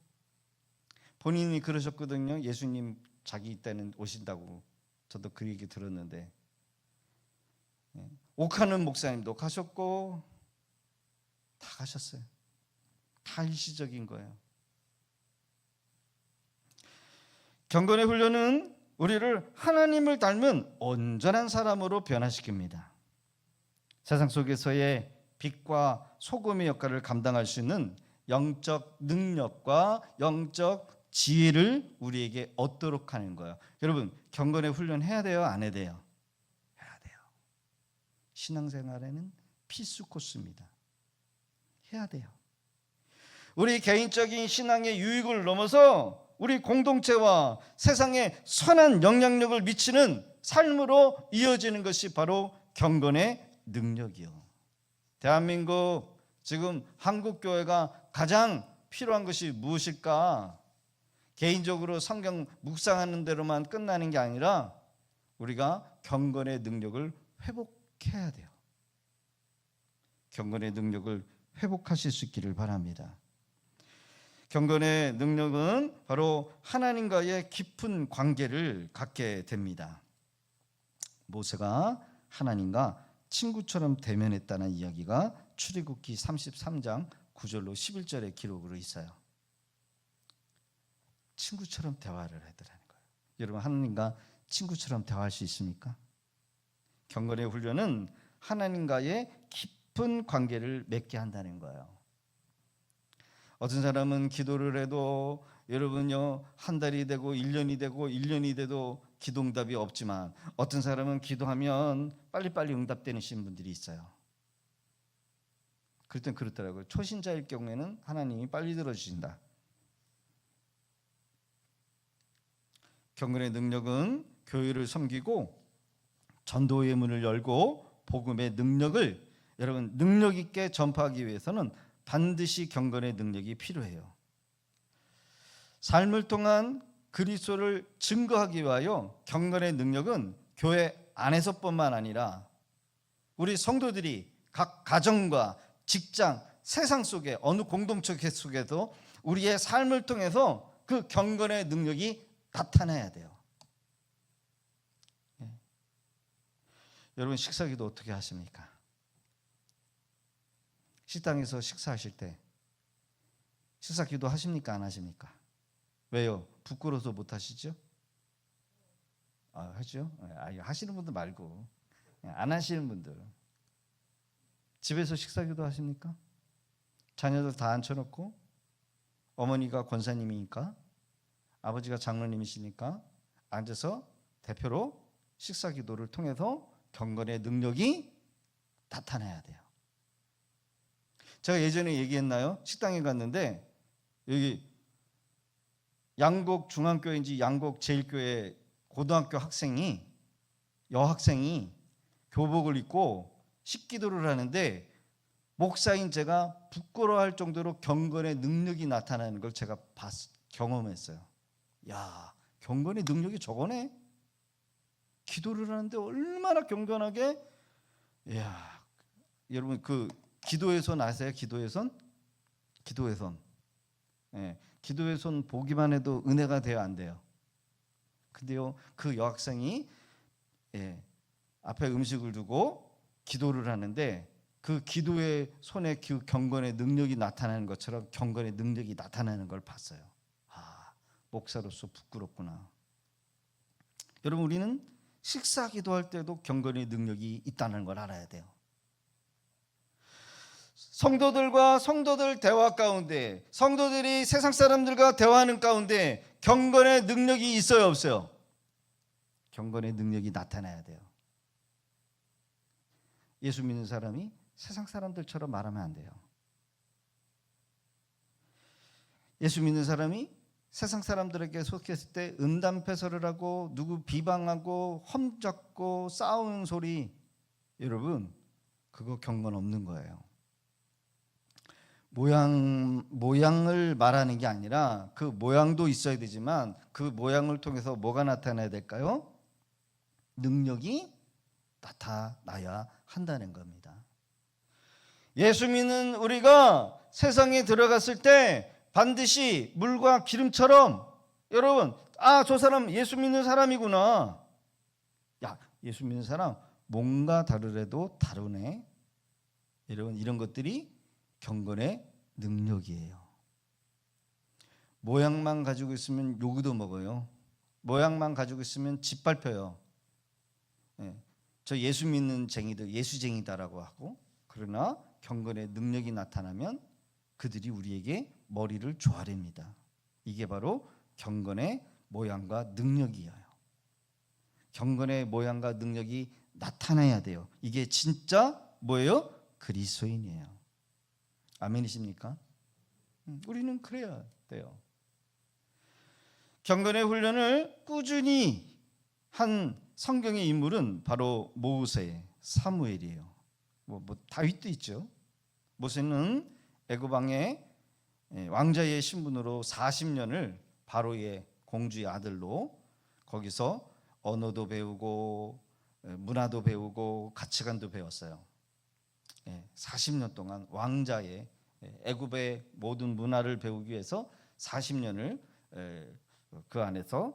본인이 그러셨거든요. 예수님 자기 때는 오신다고 저도 그 얘기 들었는데 옥하는 목사님도 가셨고 다 가셨어요. 다 일시적인 거예요. 경건의 훈련은 우리를 하나님을 닮은 온전한 사람으로 변화시킵니다. 세상 속에서의 빛과 소금의 역할을 감당할 수 있는 영적 능력과 영적 지혜를 우리에게 얻도록 하는 거예요. 여러분 경건의 훈련 해야 돼요? 안 해야 돼요? 해야 돼요. 신앙생활에는 필수 코스입니다. 해야 돼요. 우리 개인적인 신앙의 유익을 넘어서 우리 공동체와 세상에 선한 영향력을 미치는 삶으로 이어지는 것이 바로 경건의 능력이요. 대한민국 지금 한국교회가 가장 필요한 것이 무엇일까? 개인적으로 성경 묵상하는 대로만 끝나는 게 아니라 우리가 경건의 능력을 회복해야 돼요. 경건의 능력을 회복하실 수 있기를 바랍니다. 경건의 능력은 바로 하나님과의 깊은 관계를 갖게 됩니다. 모세가 하나님과 친구처럼 대면했다는 이야기가 출애굽기 33장 9절로 11절의 기록으로 있어요. 친구처럼 대화를 하더라는 거예요. 여러분 하나님과 친구처럼 대화할 수 있습니까? 경건의 훈련은 하나님과의 깊은 관계를 맺게 한다는 거예요. 어떤 사람은 기도를 해도 여러분요 한 달이 되고 1년이 되고 1년이 돼도 기도응답이 없지만 어떤 사람은 기도하면 빨리빨리 응답되는 분들이 있어요. 그럴 땐 그렇더라고요. 초신자일 경우에는 하나님이 빨리 들어주신다. 경건의 능력은 교회를 섬기고 전도의 문을 열고 복음의 능력을 여러분 능력 있게 전파하기 위해서는 반드시 경건의 능력이 필요해요. 삶을 통한 그리스도를 증거하기 위하여 경건의 능력은 교회 안에서뿐만 아니라 우리 성도들이 각 가정과 직장, 세상 속에 어느 공동체 속에도 우리의 삶을 통해서 그 경건의 능력이 나타나야 돼요. 여러분 식사기도 어떻게 하십니까? 식당에서 식사하실 때 식사기도 하십니까? 안 하십니까? 왜요? 부끄러워서 못 하시죠? 하죠? 하시는 분들 말고 안 하시는 분들 집에서 식사기도 하십니까? 자녀들 다 앉혀놓고 어머니가 권사님이니까 아버지가 장로님이시니까 앉아서 대표로 식사기도를 통해서 경건의 능력이 나타나야 돼요. 제가 예전에 얘기했나요? 식당에 갔는데 여기 양곡 중앙교회인지 양곡 제일교회 고등학교 여학생이 교복을 입고 식기도를 하는데 목사인 제가 부끄러워할 정도로 경건의 능력이 나타나는 걸 제가 경험했어요. 야, 경건의 능력이 저거네. 기도를 하는데 얼마나 경건하게. 야, 여러분 그 기도의 손 아세요? 기도의 손? 기도의 손. 예, 기도의 손 보기만 해도 은혜가 돼요, 안 돼요? 근데요, 그 여학생이 앞에 음식을 두고 기도를 하는데 그 기도의 손에 그 경건의 능력이 나타나는 것처럼 경건의 능력이 나타나는 걸 봤어요. 아, 목사로서 부끄럽구나. 여러분, 우리는 식사 기도할 때도 경건의 능력이 있다는 걸 알아야 돼요. 성도들과 성도들 대화 가운데, 성도들이 세상 사람들과 대화하는 가운데 경건의 능력이 있어요, 없어요? 경건의 능력이 나타나야 돼요. 예수 믿는 사람이 세상 사람들처럼 말하면 안 돼요. 예수 믿는 사람이 세상 사람들에게 속했을 때 음담패설을 하고 누구 비방하고 험잡고 싸우는 소리, 여러분 그거 경건 없는 거예요. 모양을 말하는 게 아니라 그 모양도 있어야 되지만 그 모양을 통해서 뭐가 나타나야 될까요? 능력이 나타나야 한다는 겁니다. 예수 믿는 우리가 세상에 들어갔을 때 반드시 물과 기름처럼, 여러분, 아, 저 사람 예수 믿는 사람이구나. 야, 예수 믿는 사람 뭔가 다르래도 다르네. 여러분, 이런 것들이 경건의 능력이에요. 모양만 가지고 있으면 욕도 먹어요. 모양만 가지고 있으면 짓밟혀요. 저 예수 믿는 쟁이들 예수쟁이다라고 하고, 그러나 경건의 능력이 나타나면 그들이 우리에게 머리를 조아립니다. 이게 바로 경건의 모양과 능력이에요. 경건의 모양과 능력이 나타나야 돼요. 이게 진짜 뭐예요? 그리스도인이에요. 아멘이십니까? 우리는 그래야 돼요. 경건의 훈련을 꾸준히 한 성경의 인물은 바로 모세, 사무엘이에요. 다윗도 있죠. 모세는 애굽 왕의 왕자의 신분으로 40년을 바로의 공주의 아들로 거기서 언어도 배우고 문화도 배우고 가치관도 배웠어요. 40년 동안 왕자의 애굽의 모든 문화를 배우기 위해서 40년을 그 안에서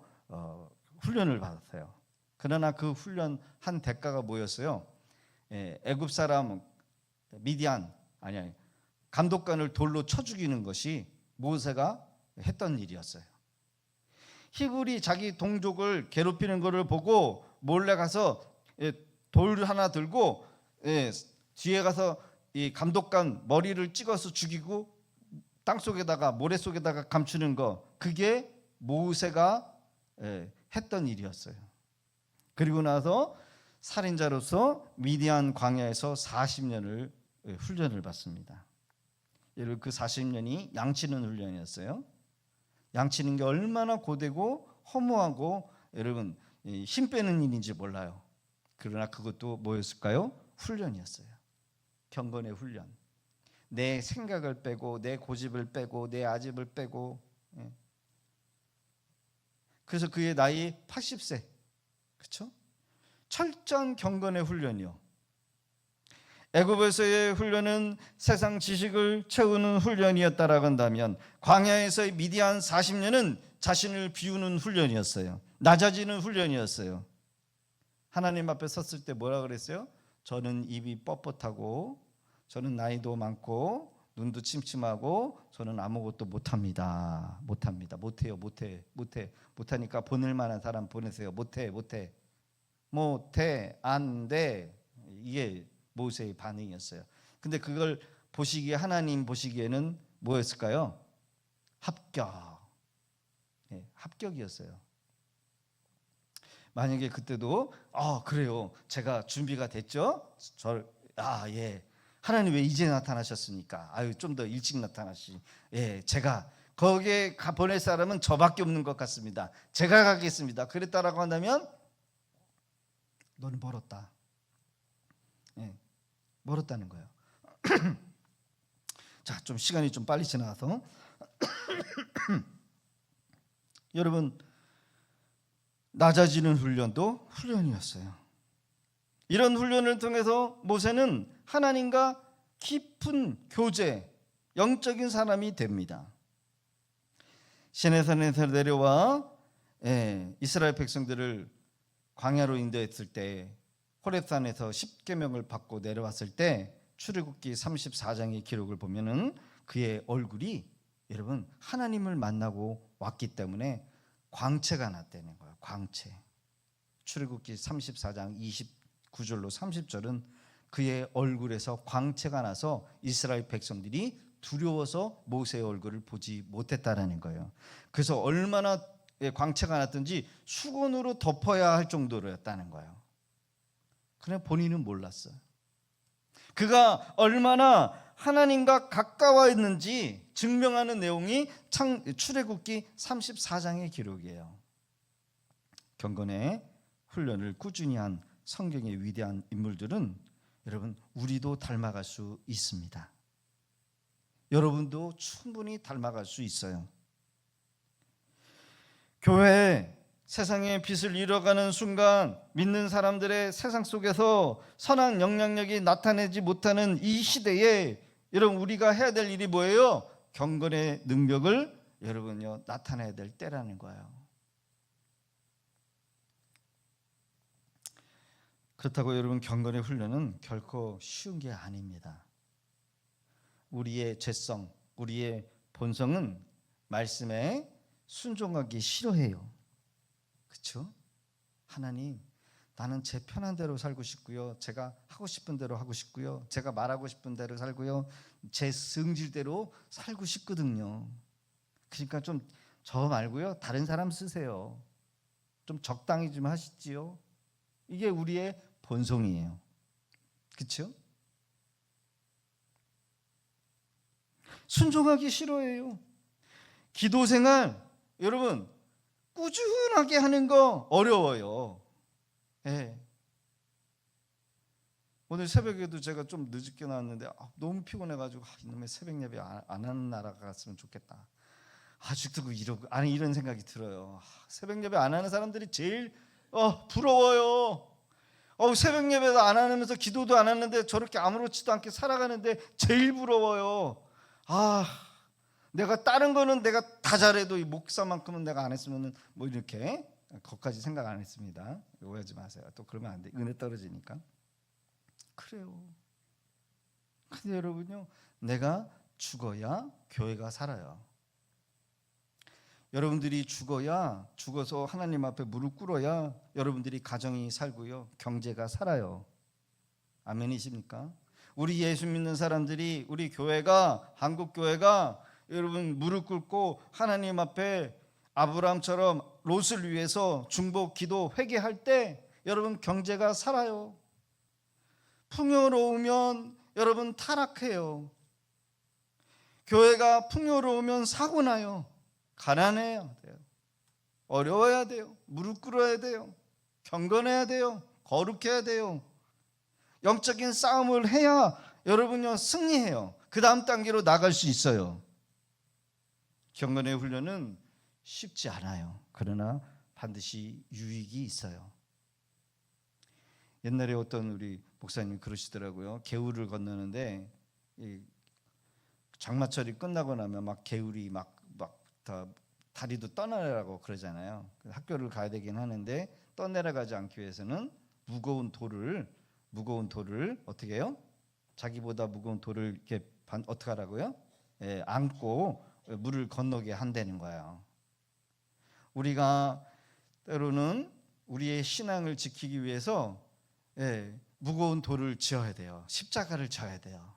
훈련을 받았어요. 그러나 그 훈련 한 대가가 뭐였어요? 애굽 사람 미디안, 아니 감독관을 돌로 쳐 죽이는 것이 모세가 했던 일이었어요. 히브리 자기 동족을 괴롭히는 것을 보고 몰래 가서 돌 하나 들고 뒤에 가서 이 감독관 머리를 찍어서 죽이고 땅속에다가 모래 속에다가 감추는 거, 그게 모세가 했던 일이었어요. 그리고 나서 살인자로서 미디안 광야에서 40년을 훈련을 받습니다. 여러분, 그 40년이 양치는 훈련이었어요. 양치는 게 얼마나 고되고 허무하고 여러분 힘 빼는 일인지 몰라요. 그러나 그것도 뭐였을까요? 훈련이었어요. 경건의 훈련. 내 생각을 빼고 내 고집을 빼고 내 아집을 빼고. 그래서 그의 나이 80세. 그렇죠? 철저한 경건의 훈련이요. 애굽에서의 훈련은 세상 지식을 채우는 훈련이었다라고 한다면 광야에서의 미디안 40년은 자신을 비우는 훈련이었어요. 낮아지는 훈련이었어요. 하나님 앞에 섰을 때 뭐라 그랬어요? 저는 입이 뻣뻣하고 저는 나이도 많고 눈도 침침하고 저는 아무것도 못합니다. 못하니까 보낼 만한 사람 보내세요. 못해 안 돼. 이게 모세의 반응이었어요. 근데 그걸 보시기에, 하나님 보시기에는 뭐였을까요? 합격이었어요. 만약에 그때도 그래요, 제가 준비가 됐죠? 하나님 왜 이제 나타나셨습니까? 좀 더 일찍 나타나시. 제가 거기에 보낼 사람은 저밖에 없는 것 같습니다. 제가 가겠습니다. 그랬다라고 한다면 너는 멀었다. 멀었다는 거예요. 자, 좀 시간이 좀 빨리 지나서 여러분, 낮아지는 훈련도 훈련이었어요. 이런 훈련을 통해서 모세는 하나님과 깊은 교제, 영적인 사람이 됩니다. 시내산에서 내려와 이스라엘 백성들을 광야로 인도했을 때, 호렙산에서 십계명을 받고 내려왔을 때 출애굽기 34장의 기록을 보면은 그의 얼굴이 여러분 하나님을 만나고 왔기 때문에 광채가 났다는 거예요. 광채. 출애굽기 34장 29절로 30절은 그의 얼굴에서 광채가 나서 이스라엘 백성들이 두려워서 모세의 얼굴을 보지 못했다라는 거예요. 그래서 얼마나 광채가 났든지 수건으로 덮어야 할 정도로였다는 거예요. 그냥 본인은 몰랐어요. 그가 얼마나 하나님과 가까워 있는지 증명하는 내용이 출애굽기 34장의 기록이에요. 경건의 훈련을 꾸준히 한 성경의 위대한 인물들은 여러분 우리도 닮아갈 수 있습니다. 여러분도 충분히 닮아갈 수 있어요. 교회 세상의 빛을 잃어가는 순간 믿는 사람들의 세상 속에서 선한 영향력이 나타내지 못하는 이 시대에 여러분 우리가 해야 될 일이 뭐예요? 경건의 능력을 여러분요 나타내야 될 때라는 거예요. 그렇다고 여러분 경건의 훈련은 결코 쉬운 게 아닙니다. 우리의 죄성, 우리의 본성은 말씀에 순종하기 싫어해요. 그렇죠? 하나님, 나는 제 편한 대로 살고 싶고요. 제가 하고 싶은 대로 하고 싶고요. 제가 말하고 싶은 대로 살고요. 제 성질대로 살고 싶거든요. 그러니까 좀 저 말고요. 다른 사람 쓰세요. 좀 적당히 좀 하시지요. 이게 우리의 본성이에요. 그렇죠? 순종하기 싫어해요. 기도 생활 여러분 꾸준하게 하는 거 어려워요. 네. 오늘 새벽에도 제가 좀 늦게 나왔는데 너무 피곤해가지고 이놈의 새벽 예배 안 하는 나라가 갔으면 좋겠다. 아직도 이런 생각이 들어요. 새벽 예배 안 하는 사람들이 제일 부러워요. 새벽 예배도 안 하면서 기도도 안 하는데 저렇게 아무렇지도 않게 살아가는데 제일 부러워요. 내가 다른 거는 내가 다 잘해도 이 목사만큼은 내가 안 했으면 뭐 이렇게 거기까지 생각 안 했습니다. 오해하지 마세요. 또 그러면 안 돼. 은혜 떨어지니까. 그래요. 근데 여러분요, 내가 죽어야 교회가 살아요. 여러분들이 죽어서 하나님 앞에 무릎 꿇어야 여러분들이 가정이 살고요, 경제가 살아요. 아멘이십니까? 우리 예수 믿는 사람들이, 우리 교회가, 한국 교회가 여러분 무릎 꿇고 하나님 앞에 아브라함처럼 롯을 위해서 중보, 기도, 회개할 때 여러분 경제가 살아요. 풍요로우면 여러분 타락해요. 교회가 풍요로우면 사고 나요. 가난해야 돼요. 어려워야 돼요. 무릎 꿇어야 돼요. 경건해야 돼요. 거룩해야 돼요. 영적인 싸움을 해야 여러분요 승리해요. 그 다음 단계로 나갈 수 있어요. 경건의 훈련은 쉽지 않아요. 그러나 반드시 유익이 있어요. 옛날에 어떤 우리 목사님이 그러시더라고요. 개울을 건너는데 이 장마철이 끝나고 나면 막 개울이 막 다 다리도 떠내라고 그러잖아요. 학교를 가야 되긴 하는데 떠내려가지 않기 위해서는 무거운 돌을 어떻게 해요? 자기보다 무거운 돌을 이렇게 어떻게 하라고요? 안고 물을 건너게 한다는 거예요. 우리가 때로는 우리의 신앙을 지키기 위해서 무거운 돌을 지어야 돼요. 십자가를 져야 돼요.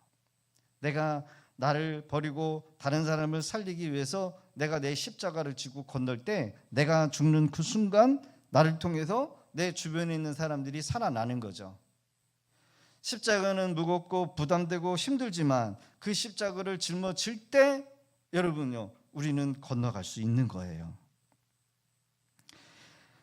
내가 나를 버리고 다른 사람을 살리기 위해서 내가 내 십자가를 지고 건널 때 내가 죽는 그 순간 나를 통해서 내 주변에 있는 사람들이 살아나는 거죠. 십자가는 무겁고 부담되고 힘들지만 그 십자가를 짊어질 때 여러분요, 우리는 건너갈 수 있는 거예요.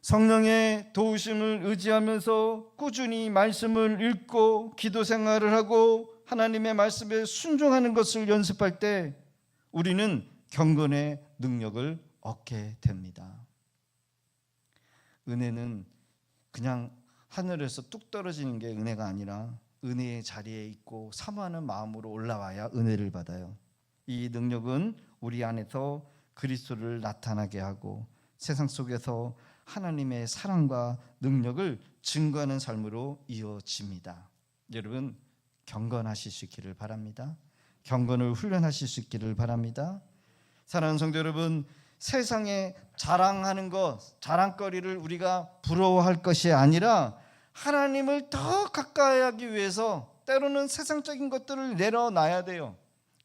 성령의 도우심을 의지하면서 꾸준히 말씀을 읽고 기도 생활을 하고 하나님의 말씀에 순종하는 것을 연습할 때 우리는 경건의 능력을 얻게 됩니다. 은혜는 그냥 하늘에서 뚝 떨어지는 게 은혜가 아니라 은혜의 자리에 있고 사모하는 마음으로 올라와야 은혜를 받아요. 이 능력은 우리 안에서 그리스도를 나타나게 하고 세상 속에서 하나님의 사랑과 능력을 증거하는 삶으로 이어집니다. 여러분, 경건하실 수 있기를 바랍니다. 경건을 훈련하실 수 있기를 바랍니다. 사랑하는 성도 여러분, 세상에 자랑하는 것, 자랑거리를 우리가 부러워할 것이 아니라 하나님을 더 가까이 하기 위해서 때로는 세상적인 것들을 내려놔야 돼요.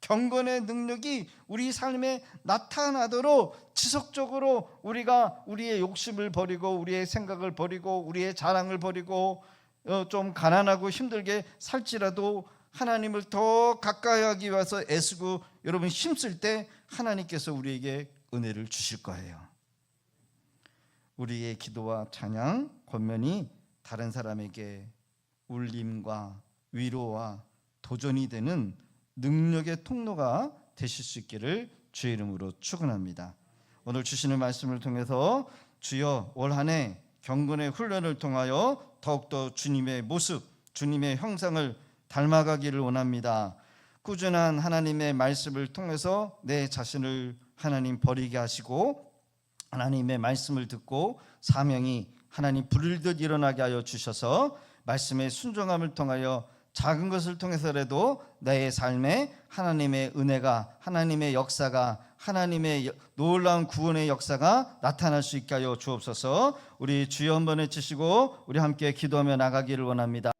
경건의 능력이 우리 삶에 나타나도록 지속적으로 우리가 우리의 욕심을 버리고 우리의 생각을 버리고 우리의 자랑을 버리고 좀 가난하고 힘들게 살지라도 하나님을 더 가까이 하기 위해서 애쓰고 여러분 힘쓸 때 하나님께서 우리에게 은혜를 주실 거예요. 우리의 기도와 찬양, 권면이 다른 사람에게 울림과 위로와 도전이 되는 능력의 통로가 되실 수 있기를 주의 이름으로 축원합니다. 오늘 주시는 말씀을 통해서 주여 올 한 해 경건의 훈련을 통하여 더욱더 주님의 모습, 주님의 형상을 닮아가기를 원합니다. 꾸준한 하나님의 말씀을 통해서 내 자신을 하나님 버리게 하시고 하나님의 말씀을 듣고 사명이 하나님 부르듯 일어나게 하여 주셔서 말씀의 순종함을 통하여 작은 것을 통해서라도 나의 삶에 하나님의 은혜가, 하나님의 역사가, 하나님의 놀라운 구원의 역사가 나타날 수 있게 하여 주옵소서. 우리 주여 한번 해주시고 우리 함께 기도하며 나가기를 원합니다.